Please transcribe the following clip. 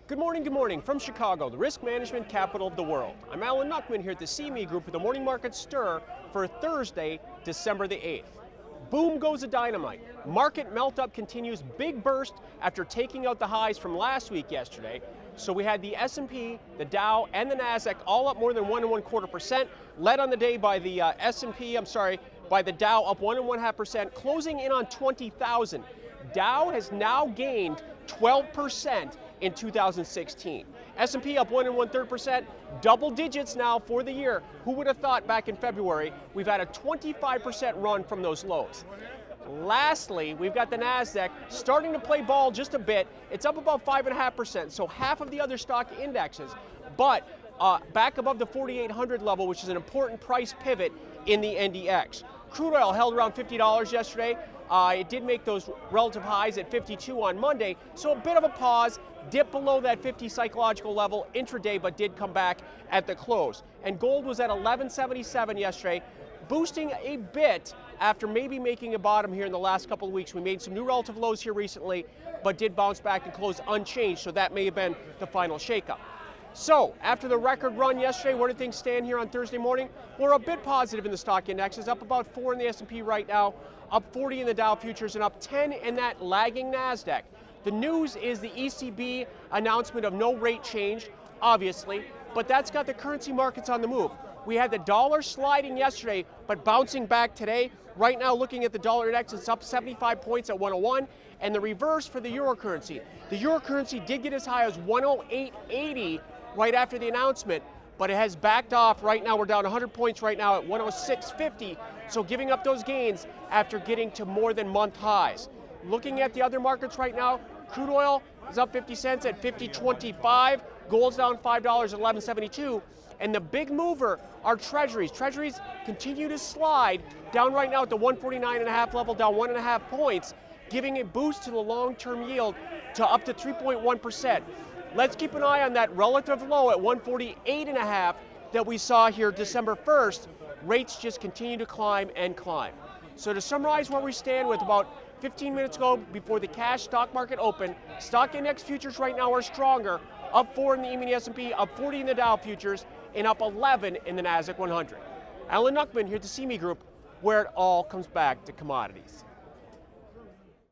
Good morning from Chicago, the risk management capital of the world. I'm Alan Nuckman here at the CME Group with the Morning Market Stir for Thursday, December the 8th. Boom goes the dynamite. Market melt-up continues, big burst after taking out the highs from last week yesterday. So we had the S&P, the Dow, and the Nasdaq all up more than 1.25%, led on the day by the by the Dow up 1.5%, closing in on 20,000. Dow has now gained 12% in 2016. S&P up 1.33%, double digits now for the year. Who would have thought back in February we've had a 25% run from those lows. Lastly, we've got the Nasdaq starting to play ball just a bit. It's up about 5.5%, so half of the other stock indexes, but back above the 4,800 level, which is an important price pivot in the NDX. Crude oil held around $50 yesterday. It did make those relative highs at 52 on Monday, so a bit of a pause, dip below that 50 psychological level intraday, but did come back at the close. And gold was at 1177 yesterday, boosting a bit after maybe making a bottom here in the last couple of weeks. We made some new relative lows here recently, but did bounce back and close unchanged, so that may have been the final shakeup. So, after the record run yesterday, where do things stand here on Thursday morning? We're a bit positive in the stock indexes, up about 4 in the S&P right now, up 40 in the Dow futures, and up 10 in that lagging Nasdaq. The news is the ECB announcement of no rate change, obviously, but that's got the currency markets on the move. We had the dollar sliding yesterday, but bouncing back today. Right now, looking at the dollar index, it's up 75 points at 101, and the reverse for the euro currency. The euro currency did get as high as 108.80 right after the announcement, but it has backed off. Right now, we're down 100 points right now at 106.50, so giving up those gains after getting to more than month highs. Looking at the other markets right now, crude oil is up 50 cents at 50.25, gold's down $5 at 11.72, and the big mover are treasuries. Treasuries continue to slide down right now at the 149.5 level, down 1.5 points, giving a boost to the long-term yield to up to 3.1%. Let's keep an eye on that relative low at 148.5 that we saw here December 1st. Rates just continue to climb and climb. So to summarize where we stand with about 15 minutes ago before the cash stock market open, stock index futures right now are stronger, up 4 in the E-mini S&P, up 40 in the Dow futures, and up 11 in the Nasdaq 100. Alan Nuckman here at the CME Group, where it all comes back to commodities.